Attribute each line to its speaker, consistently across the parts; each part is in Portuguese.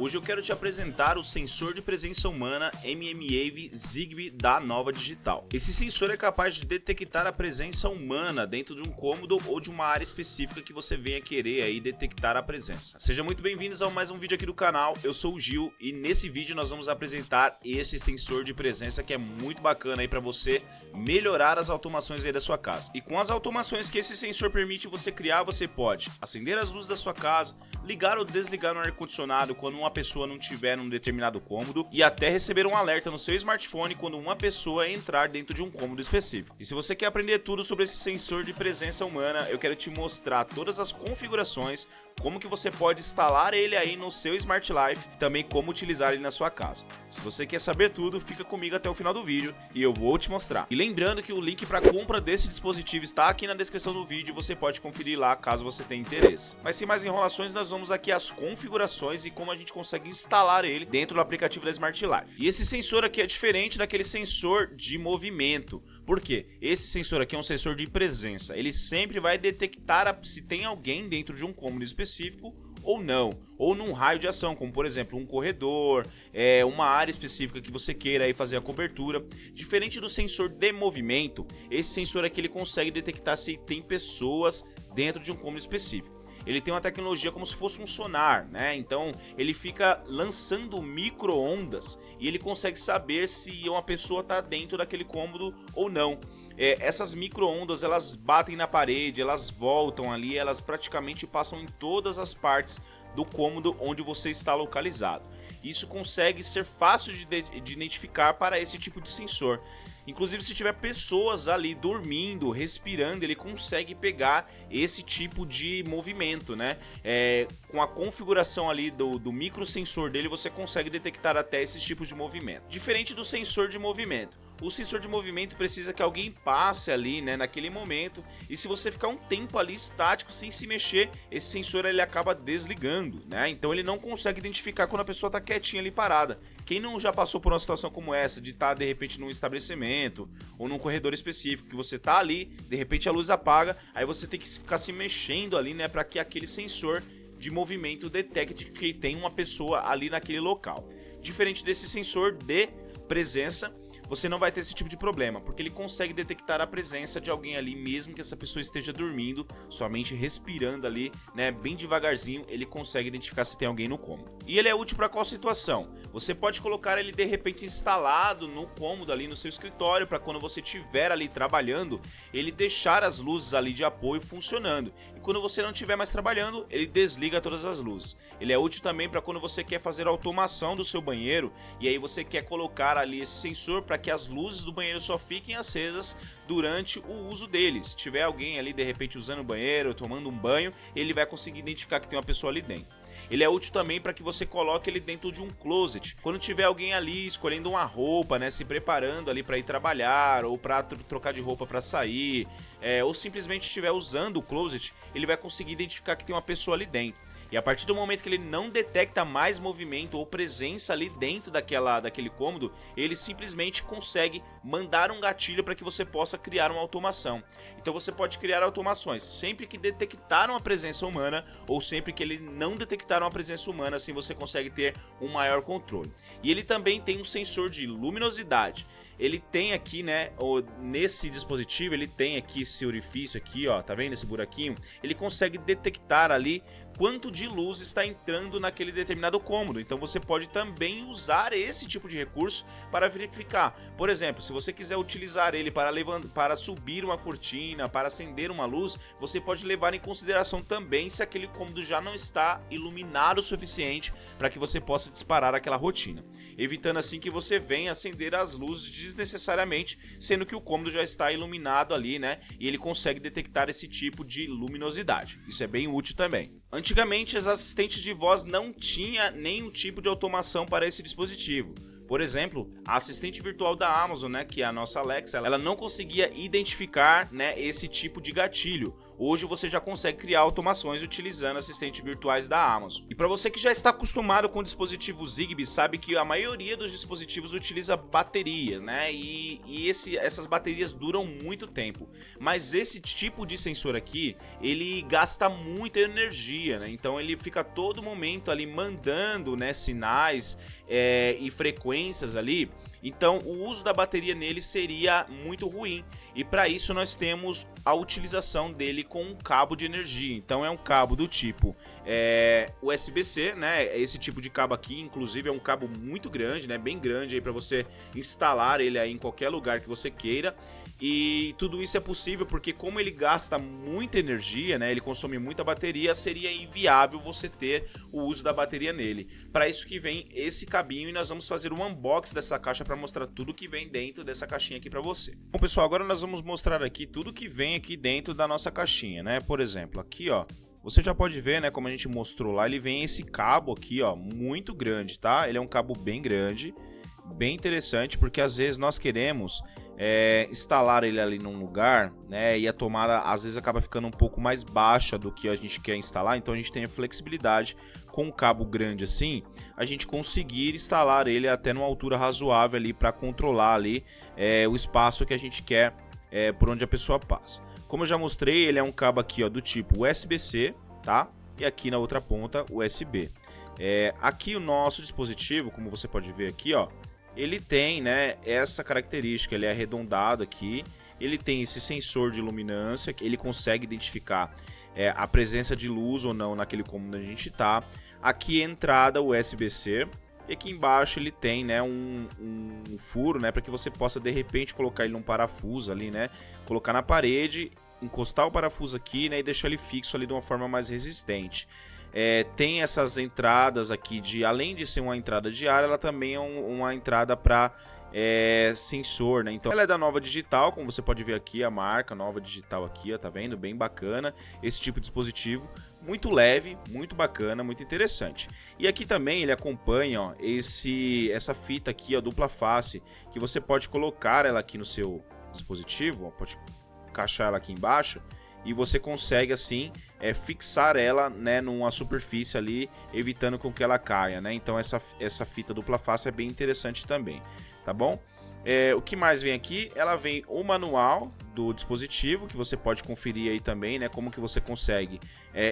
Speaker 1: Hoje eu quero te apresentar o sensor de presença humana mmWave Zigbee da Nova Digital. Esse sensor é capaz de detectar a presença humana dentro de um cômodo ou de uma área específica que você venha querer aí detectar a presença. Sejam muito bem-vindos a mais um vídeo aqui do canal, eu sou o Gil e nesse vídeo nós vamos apresentar este sensor de presença que é muito bacana aí para você melhorar as automações aí da sua casa. E com as automações que esse sensor permite você criar, você pode acender as luzes da sua casa, ligar ou desligar no ar-condicionado quando uma pessoa não estiver num determinado cômodo e até receber um alerta no seu smartphone quando uma pessoa entrar dentro de um cômodo específico. E se você quer aprender tudo sobre esse sensor de presença humana, eu quero te mostrar todas as configurações, como que você pode instalar ele aí no seu Smart Life e também como utilizar ele na sua casa. Se você quer saber tudo, fica comigo até o final do vídeo e eu vou te mostrar. E lembrando que o link para compra desse dispositivo está aqui na descrição do vídeo, você pode conferir lá caso você tenha interesse. Mas sem mais enrolações, nós vamos aqui às configurações e como a gente consegue instalar ele dentro do aplicativo da Smart Life. E esse sensor aqui é diferente daquele sensor de movimento. Por quê? Esse sensor aqui é um sensor de presença. Ele sempre vai detectar se tem alguém dentro de um cômodo específico ou não, ou num raio de ação, como por exemplo um corredor, uma área específica que você queira aí fazer a cobertura. Diferente do sensor de movimento, esse sensor aqui ele consegue detectar se tem pessoas dentro de um cômodo específico. Ele tem uma tecnologia como se fosse um sonar, né? Então ele fica lançando micro-ondas e ele consegue saber se uma pessoa está dentro daquele cômodo ou não. Essas micro-ondas elas batem na parede, elas voltam ali, elas praticamente passam em todas as partes do cômodo onde você está localizado. Isso consegue ser fácil de identificar para esse tipo de sensor. Inclusive, se tiver pessoas ali dormindo, respirando, ele consegue pegar esse tipo de movimento, né? Com a configuração ali do microsensor dele, você consegue detectar até esse tipo de movimento. Diferente do sensor de movimento. O sensor de movimento precisa que alguém passe ali, né, naquele momento, e se você ficar um tempo ali estático sem se mexer, esse sensor ele acaba desligando, né? Então ele não consegue identificar quando a pessoa está quietinha ali parada. Quem não já passou por uma situação como essa, de estar de repente num estabelecimento ou num corredor específico, que você tá ali, de repente a luz apaga, aí você tem que ficar se mexendo ali, né, para que aquele sensor de movimento detecte que tem uma pessoa ali naquele local. Diferente desse sensor de presença, você não vai ter esse tipo de problema, porque ele consegue detectar a presença de alguém ali, mesmo que essa pessoa esteja dormindo, somente respirando ali, né, bem devagarzinho, ele consegue identificar se tem alguém no cômodo. E ele é útil para qual situação? Você pode colocar ele de repente instalado no cômodo ali no seu escritório, para quando você estiver ali trabalhando, ele deixar as luzes ali de apoio funcionando. E quando você não estiver mais trabalhando, ele desliga todas as luzes. Ele é útil também para quando você quer fazer a automação do seu banheiro, e aí você quer colocar ali esse sensor para que as luzes do banheiro só fiquem acesas durante o uso deles. Se tiver alguém ali de repente usando o banheiro, tomando um banho, ele vai conseguir identificar que tem uma pessoa ali dentro. Ele é útil também para que você coloque ele dentro de um closet. Quando tiver alguém ali escolhendo uma roupa, né, se preparando ali para ir trabalhar ou para trocar de roupa para sair, ou simplesmente estiver usando o closet, ele vai conseguir identificar que tem uma pessoa ali dentro. E a partir do momento que ele não detecta mais movimento ou presença ali dentro daquele cômodo, ele simplesmente consegue mandar um gatilho para que você possa criar uma automação. Então você pode criar automações sempre que detectar uma presença humana ou sempre que ele não detectar uma presença humana, assim você consegue ter um maior controle. E ele também tem um sensor de luminosidade. Ele tem aqui, né, nesse dispositivo, ele tem aqui esse orifício aqui, ó, tá vendo esse buraquinho? Ele consegue detectar ali quanto de luz está entrando naquele determinado cômodo. Então você pode também usar esse tipo de recurso para verificar. Por exemplo, se você quiser utilizar ele para subir uma cortina, para acender uma luz, você pode levar em consideração também se aquele cômodo já não está iluminado o suficiente para que você possa disparar aquela rotina, evitando assim que você venha acender as luzes desnecessariamente, sendo que o cômodo já está iluminado ali, né? E ele consegue detectar esse tipo de luminosidade. Isso é bem útil também. Antigamente, as assistentes de voz não tinham nenhum tipo de automação para esse dispositivo. Por exemplo, a assistente virtual da Amazon, né, que é a nossa Alexa, ela não conseguia identificar, né, esse tipo de gatilho. hoje você já consegue criar automações utilizando assistentes virtuais da Amazon. E para você que já está acostumado com o dispositivo Zigbee, sabe que a maioria dos dispositivos utiliza bateria, né? E essas baterias duram muito tempo. Mas esse tipo de sensor aqui, ele gasta muita energia, né? Então ele fica todo momento ali mandando, né, sinais e frequências ali. Então o uso da bateria nele seria muito ruim, e para isso nós temos a utilização dele com um cabo de energia. Então é um cabo do tipo USB-C, né? Esse tipo de cabo aqui, inclusive, é um cabo muito grande, né? Bem grande aí para você instalar ele aí em qualquer lugar que você queira. E tudo isso é possível porque, como ele gasta muita energia, né, ele consome muita bateria, seria inviável você ter o uso da bateria nele. Para isso que vem esse cabinho, e nós vamos fazer um unboxing dessa caixa para mostrar tudo que vem dentro dessa caixinha aqui para você. Bom, pessoal, agora nós vamos mostrar aqui tudo que vem aqui dentro da nossa caixinha, né? Por exemplo, aqui, ó, você já pode ver, né, como a gente mostrou lá, ele vem esse cabo aqui, ó, muito grande, tá? Ele é um cabo bem grande, bem interessante, porque às vezes nós queremos instalar ele ali num lugar, né, e a tomada às vezes acaba ficando um pouco mais baixa do que a gente quer instalar, então a gente tem a flexibilidade com um cabo grande assim, a gente conseguir instalar ele até numa altura razoável ali para controlar ali o espaço que a gente quer por onde a pessoa passa. Como eu já mostrei, ele é um cabo aqui, ó, do tipo USB-C, tá? E aqui na outra ponta USB. Aqui o nosso dispositivo, como você pode ver aqui, ó, ele tem, né, essa característica, ele é arredondado aqui, ele tem esse sensor de luminância, que ele consegue identificar a presença de luz ou não naquele cômodo onde a gente está. Aqui entrada USB-C, e aqui embaixo ele tem, né, um furo, né, para que você possa de repente colocar ele num parafuso ali, né, colocar na parede, encostar o parafuso aqui, né, e deixar ele fixo ali de uma forma mais resistente. Tem essas entradas aqui além de ser uma entrada de ar, ela também é uma entrada para sensor, né? Então ela é da Nova Digital, como você pode ver aqui a marca Nova Digital aqui, ó, tá vendo? Bem bacana esse tipo de dispositivo, muito leve, muito bacana, muito interessante. E aqui também ele acompanha, ó, essa fita aqui, ó, dupla face, que você pode colocar ela aqui no seu dispositivo, ó, pode encaixar ela aqui embaixo. E você consegue assim fixar ela, né, numa superfície ali, evitando com que ela caia, né? Então essa fita dupla face é bem interessante também, tá bom? O que mais vem aqui? Ela vem o manual do dispositivo, que você pode conferir aí também, né? Como que você consegue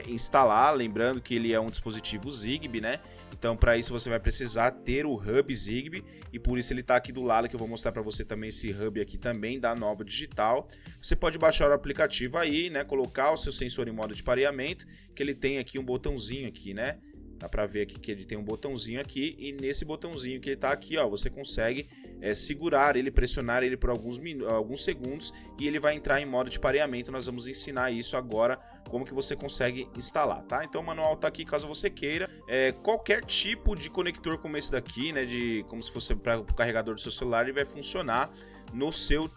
Speaker 1: instalar, lembrando que ele é um dispositivo Zigbee, né? Então para isso você vai precisar ter o hub Zigbee, e por isso ele está aqui do lado, que eu vou mostrar para você também esse hub aqui também da Nova Digital. Você pode baixar o aplicativo aí, né? Colocar o seu sensor em modo de pareamento, que ele tem aqui um botãozinho aqui, né? Dá para ver aqui que ele tem um botãozinho aqui, e nesse botãozinho que ele está aqui, ó, você consegue segurar ele, pressionar ele por alguns segundos, e ele vai entrar em modo de pareamento. Nós vamos ensinar isso agora, como que você consegue instalar, tá? Então o manual tá aqui caso você queira. Qualquer tipo de conector como esse daqui, né, como se fosse para o carregador do seu celular, ele vai funcionar no seu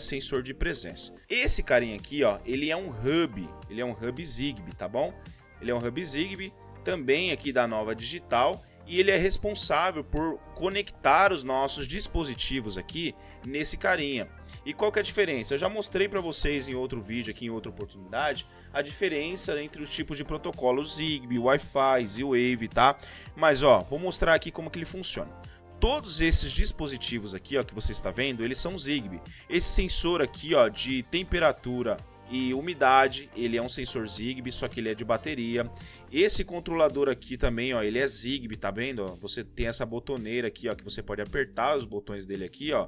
Speaker 1: sensor de presença. Esse carinha aqui, ó, ele é um hub Zigbee, tá bom? Ele é um hub Zigbee, também aqui da Nova Digital, e ele é responsável por conectar os nossos dispositivos aqui nesse carinha. E qual que é a diferença? Eu já mostrei para vocês em outro vídeo aqui, em outra oportunidade, a diferença entre os tipos de protocolos Zigbee, Wi-Fi, Z-Wave, tá? Mas ó, vou mostrar aqui como que ele funciona. Todos esses dispositivos aqui, ó, que você está vendo, eles são Zigbee. Esse sensor aqui, ó, de temperatura e umidade, ele é um sensor Zigbee, só que ele é de bateria. Esse controlador aqui também, ó, ele é Zigbee, tá vendo? Ó, você tem essa botoneira aqui, ó, que você pode apertar os botões dele aqui, ó,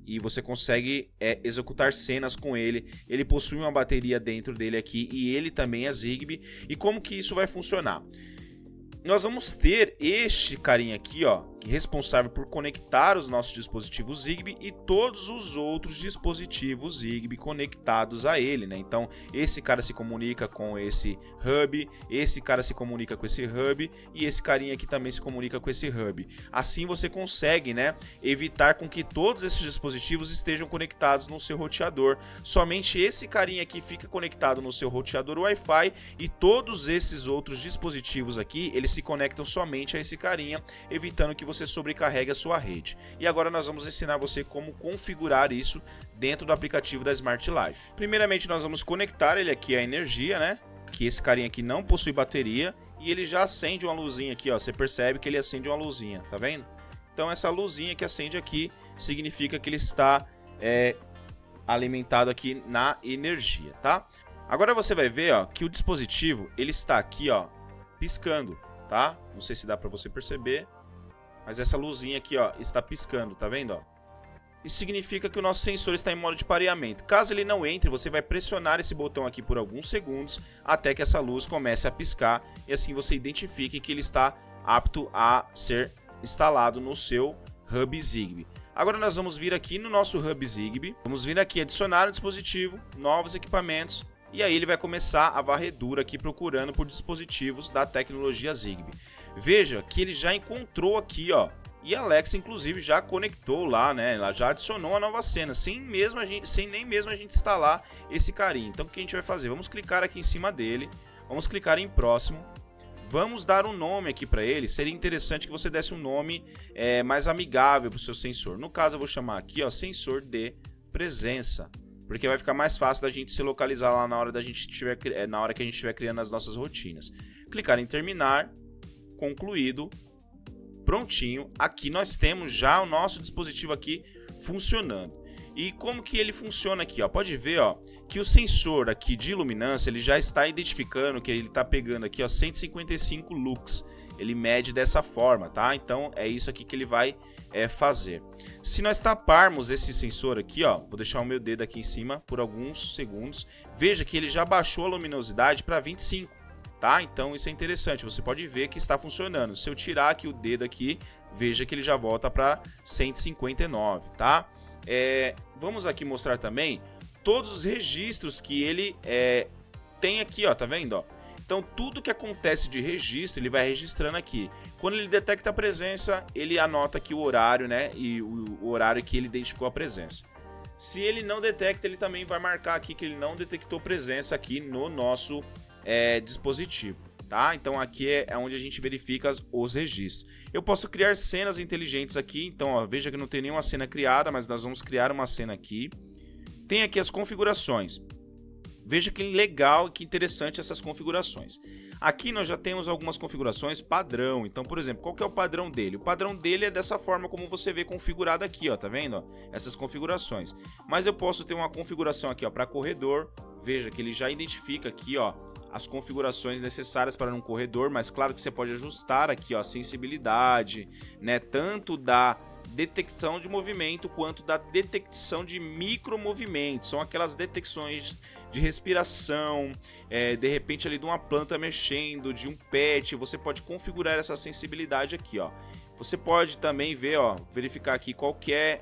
Speaker 1: e você consegue executar cenas com ele. Ele possui uma bateria dentro dele aqui, e ele também é Zigbee. E como que isso vai funcionar? Nós vamos ter este carinha aqui, ó, responsável por conectar os nossos dispositivos Zigbee e todos os outros dispositivos Zigbee conectados a ele, né? Então, esse cara se comunica com esse hub, esse cara se comunica com esse hub, e esse carinha aqui também se comunica com esse hub. Assim você consegue, né, evitar com que todos esses dispositivos estejam conectados no seu roteador. Somente esse carinha aqui fica conectado no seu roteador Wi-Fi, e todos esses outros dispositivos aqui, eles se conectam somente a esse carinha, evitando que você sobrecarregue a sua rede. E agora nós vamos ensinar você como configurar isso dentro do aplicativo da Smart Life. Primeiramente nós vamos conectar ele aqui à energia, né? Que esse carinha aqui não possui bateria e ele já acende uma luzinha aqui, ó. Você percebe que ele acende uma luzinha, tá vendo? Então essa luzinha que acende aqui significa que ele está alimentado aqui na energia, tá? Agora você vai ver, ó, que o dispositivo ele está aqui, ó, piscando, tá? Não sei se dá para você perceber, mas essa luzinha aqui, ó, está piscando, tá vendo, ó? Isso significa que o nosso sensor está em modo de pareamento. Caso ele não entre, você vai pressionar esse botão aqui por alguns segundos até que essa luz comece a piscar e assim você identifique que ele está apto a ser instalado no seu hub Zigbee. Agora nós vamos vir aqui no nosso hub Zigbee, vamos vir aqui adicionar o dispositivo, novos equipamentos, e aí ele vai começar a varredura aqui procurando por dispositivos da tecnologia Zigbee. Veja que ele já encontrou aqui, ó, e a Alexa inclusive já conectou lá, né? Ela já adicionou a nova cena, sem nem mesmo a gente instalar esse carinha. Então o que a gente vai fazer? Vamos clicar aqui em cima dele, vamos clicar em próximo. Vamos dar um nome aqui para ele. Seria interessante que você desse um nome mais amigável para o seu sensor. No caso, eu vou chamar aqui, ó, sensor de presença, porque vai ficar mais fácil da gente se localizar lá na hora que a gente estiver criando as nossas rotinas. Clicar em terminar, concluído, prontinho. Aqui nós temos já o nosso dispositivo aqui funcionando. E como que ele funciona aqui, ó? Pode ver, ó, que o sensor aqui de luminância ele já está identificando que ele está pegando aqui, ó, 155 lux. Ele mede dessa forma, tá? Então é isso aqui que ele vai fazer. Se nós taparmos esse sensor aqui, ó, vou deixar o meu dedo aqui em cima por alguns segundos. Veja que ele já baixou a luminosidade para 25, tá? Então isso é interessante. Você pode ver que está funcionando. Se eu tirar aqui o dedo aqui, veja que ele já volta para 159, tá? Vamos aqui mostrar também todos os registros que ele tem aqui, ó, tá vendo, ó? Então tudo que acontece de registro ele vai registrando aqui. Quando ele detecta a presença, ele anota aqui o horário, né? E o horário que ele identificou a presença. Se ele não detecta, ele também vai marcar aqui que ele não detectou presença aqui no nosso dispositivo, tá? Então aqui é onde a gente verifica os registros. Eu posso criar cenas inteligentes aqui, então ó, veja que não tem nenhuma cena criada, mas nós vamos criar uma cena aqui. Tem aqui as configurações. Veja que legal e que interessante essas configurações. Aqui nós já temos algumas configurações padrão. Então, por exemplo, qual que é o padrão dele? O padrão dele é dessa forma como você vê configurado aqui, ó, tá vendo? Ó, essas configurações. Mas eu posso ter uma configuração aqui, ó, para corredor. Veja que ele já identifica aqui, ó, as configurações necessárias para um corredor, mas claro que você pode ajustar aqui, ó, a sensibilidade, né, tanto da detecção de movimento quanto da detecção de micromovimentos. São aquelas detecções de respiração, de repente ali de uma planta mexendo, de um pet. Você pode configurar essa sensibilidade aqui, ó. Você pode também ver, ó, verificar aqui qual que é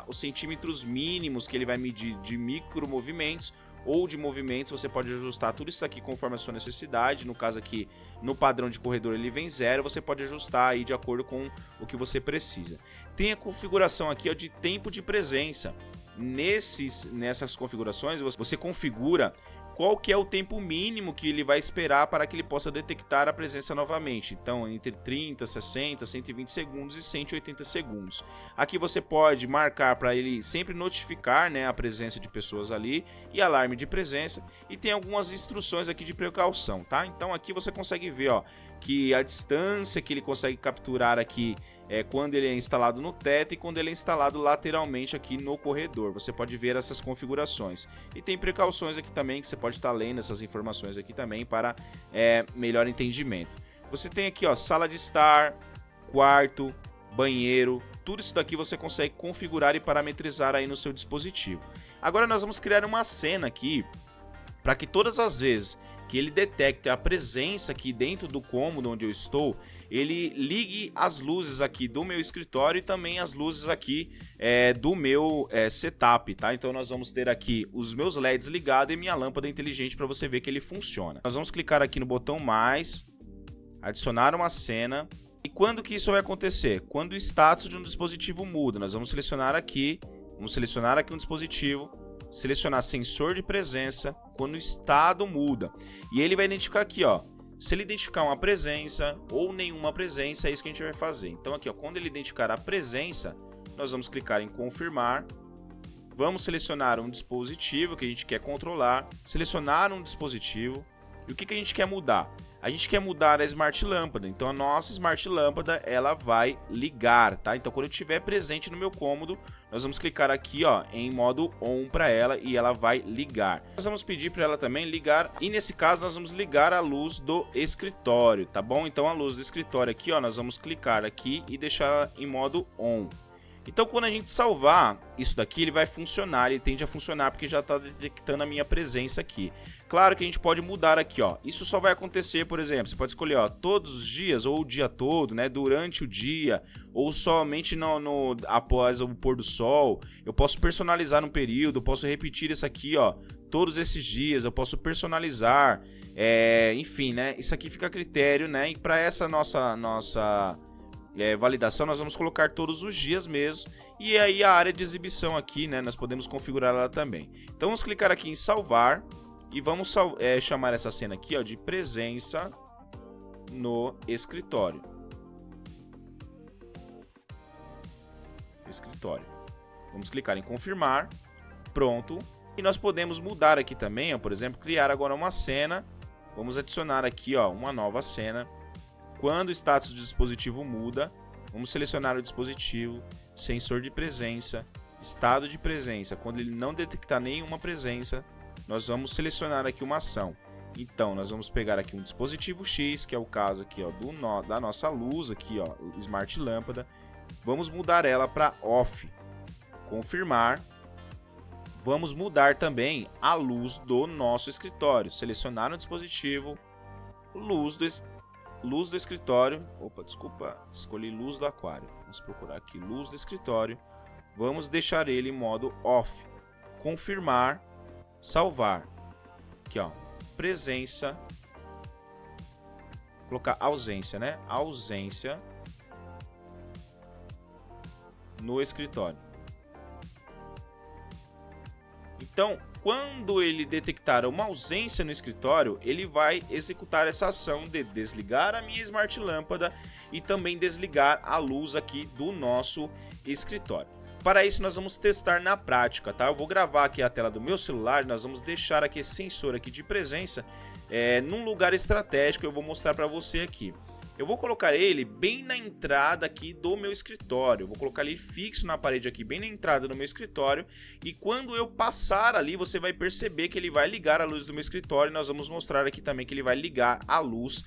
Speaker 1: os centímetros mínimos que ele vai medir de micromovimentos ou de movimentos. Você pode ajustar tudo isso aqui conforme a sua necessidade. No caso aqui, no padrão de corredor ele vem 0, você pode ajustar aí de acordo com o que você precisa. Tem a configuração aqui, ó, de tempo de presença. Nessas configurações você configura qual que é o tempo mínimo que ele vai esperar para que ele possa detectar a presença novamente. Então, entre 30, 60, 120 segundos e 180 segundos. Aqui você pode marcar para ele sempre notificar, né, a presença de pessoas ali e alarme de presença. E tem algumas instruções aqui de precaução, tá? Então aqui você consegue ver, ó, que a distância que ele consegue capturar aqui quando ele é instalado no teto e quando ele é instalado lateralmente aqui no corredor. Você pode ver essas configurações. E tem precauções aqui também que você pode estar lendo essas informações aqui também para melhor entendimento. Você tem aqui, ó, sala de estar, quarto, banheiro, tudo isso daqui você consegue configurar e parametrizar aí no seu dispositivo. Agora nós vamos criar uma cena aqui para que todas as vezes que ele detecte a presença aqui dentro do cômodo onde eu estou, ele ligue as luzes aqui do meu escritório e também as luzes aqui do meu setup, tá? Então nós vamos ter aqui os meus LEDs ligados e minha lâmpada inteligente para você ver que ele funciona. Nós vamos clicar aqui no botão mais, adicionar uma cena. E quando que isso vai acontecer? Quando o status de um dispositivo muda. Nós vamos selecionar aqui um dispositivo, selecionar sensor de presença quando o estado muda. E ele vai identificar aqui, ó, Se ele identificar uma presença ou nenhuma presença, é isso que a gente vai fazer. Então aqui, ó, quando ele identificar a presença, nós vamos clicar em confirmar. Vamos selecionar um dispositivo que a gente quer controlar, selecionar um dispositivo. E o que a gente quer mudar? A gente quer mudar a Smart Lâmpada, então a nossa Smart Lâmpada ela vai ligar, tá? Então quando eu estiver presente no meu cômodo, nós vamos clicar aqui, ó, em modo ON para ela e ela vai ligar. Nós vamos pedir para ela também ligar e nesse caso nós vamos ligar a luz do escritório, tá bom? Então a luz do escritório aqui, ó, nós vamos clicar aqui e deixar ela em modo ON. Então quando a gente salvar isso daqui, ele vai funcionar, ele tende a funcionar porque já está detectando a minha presença aqui. Claro que a gente pode mudar aqui, ó. Isso só vai acontecer, por exemplo, você pode escolher, ó, todos os dias ou o dia todo, né, durante o dia ou somente após o pôr do sol. Eu posso personalizar um período, eu posso repetir isso aqui, ó, todos esses dias, eu posso personalizar, enfim, né? Isso aqui fica a critério, né? E para essa nossa validação, nós vamos colocar todos os dias mesmo. E aí a área de exibição aqui, né, nós podemos configurar ela também. Então vamos clicar aqui em salvar e vamos chamar essa cena aqui, ó, de presença no escritório. Vamos clicar em confirmar. Pronto. E nós podemos mudar aqui também, ó, por exemplo, criar agora uma cena. Vamos adicionar aqui, ó, uma nova cena. Quando o status do dispositivo muda, vamos selecionar o dispositivo, sensor de presença, estado de presença. Quando ele não detectar nenhuma presença, nós vamos selecionar aqui uma ação. Então, nós vamos pegar aqui um dispositivo X, que é o caso aqui, ó, da nossa luz aqui, ó, Smart Lâmpada. Vamos mudar ela para off. Confirmar. Vamos mudar também a luz do nosso escritório. Selecionar o dispositivo, luz do escritório. Opa, desculpa, escolhi luz do aquário. Vamos procurar aqui luz do escritório. Vamos deixar ele em modo off. Confirmar, salvar. Aqui, ó, presença. Colocar ausência, né? Ausência no escritório. Então, quando ele detectar uma ausência no escritório, ele vai executar essa ação de desligar a minha Smart Lâmpada e também desligar a luz aqui do nosso escritório. Para isso, nós vamos testar na prática, tá? Eu vou gravar aqui a tela do meu celular, nós vamos deixar aqui esse sensor aqui de presença num lugar estratégico, eu vou mostrar para você aqui. Eu vou colocar ele bem na entrada aqui do meu escritório. Eu vou colocar ele fixo na parede aqui, bem na entrada do meu escritório. E quando eu passar ali, você vai perceber que ele vai ligar a luz do meu escritório. E nós vamos mostrar aqui também que ele vai ligar a luz,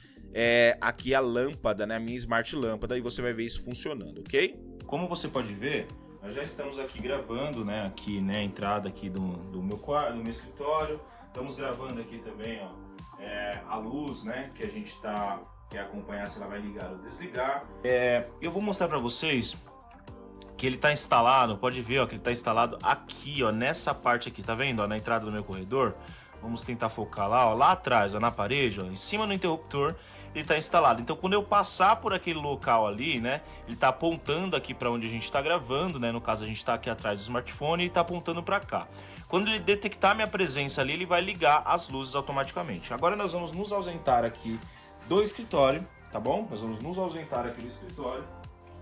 Speaker 1: aqui a lâmpada, né, a minha Smart Lâmpada. E você vai ver isso funcionando, ok? Como você pode ver, nós já estamos aqui gravando, né, aqui, né, a entrada aqui do meu quarto, do meu escritório. Estamos gravando aqui também, ó, a luz, né, que a gente quer acompanhar se ela vai ligar ou desligar. Eu vou mostrar para vocês que ele está instalado, pode ver, ó, que ele está instalado aqui, ó, nessa parte aqui, tá vendo, ó, na entrada do meu corredor. Vamos tentar focar lá, ó, lá atrás, ó, na parede, ó, em cima do interruptor, ele está instalado. Então, quando eu passar por aquele local ali, né, ele está apontando aqui para onde a gente está gravando, né, no caso a gente está aqui atrás do smartphone e está apontando para cá. Quando ele detectar minha presença ali, ele vai ligar as luzes automaticamente. Agora nós vamos nos ausentar aqui do escritório, tá bom? Nós vamos nos ausentar aqui do escritório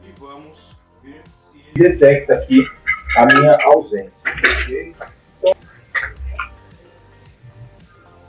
Speaker 1: e vamos ver se ele detecta aqui a minha ausência. Okay?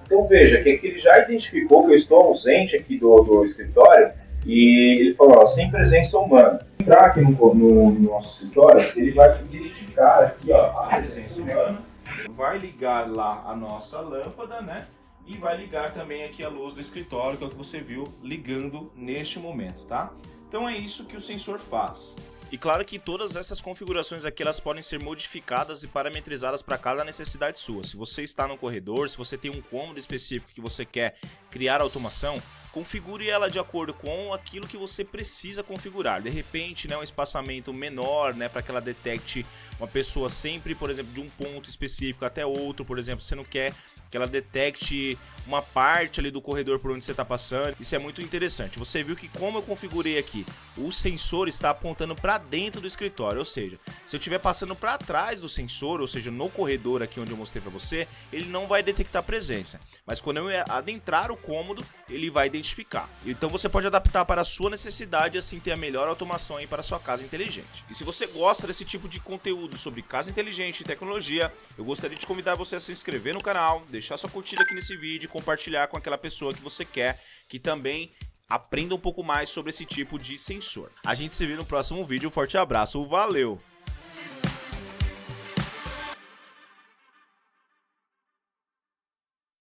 Speaker 1: Então veja que aqui ele já identificou que eu estou ausente aqui do escritório e ele falou, ó, sem presença humana. Entrar aqui no nosso escritório, ele vai identificar aqui, ó, a presença humana, vai ligar lá a nossa lâmpada, né? E vai ligar também aqui a luz do escritório, que é o que você viu ligando neste momento, tá? Então é isso que o sensor faz. E claro que todas essas configurações aqui elas podem ser modificadas e parametrizadas para cada necessidade sua. Se você está no corredor, se você tem um cômodo específico que você quer criar automação, configure ela de acordo com aquilo que você precisa configurar. De repente, né, um espaçamento menor, né, para que ela detecte uma pessoa sempre, por exemplo, de um ponto específico até outro. Por exemplo, você não quer que ela detecte uma parte ali do corredor por onde você está passando. Isso é muito interessante. Você viu que como eu configurei aqui, o sensor está apontando para dentro do escritório, ou seja, se eu estiver passando para trás do sensor, ou seja, no corredor aqui onde eu mostrei para você, ele não vai detectar presença, mas quando eu adentrar o cômodo, ele vai identificar. Então você pode adaptar para a sua necessidade e assim ter a melhor automação aí para a sua casa inteligente. E se você gosta desse tipo de conteúdo sobre casa inteligente e tecnologia, eu gostaria de convidar você a se inscrever no canal, deixar sua curtida aqui nesse vídeo e compartilhar com aquela pessoa que você quer que também aprenda um pouco mais sobre esse tipo de sensor. A gente se vê no próximo vídeo, um forte abraço, valeu!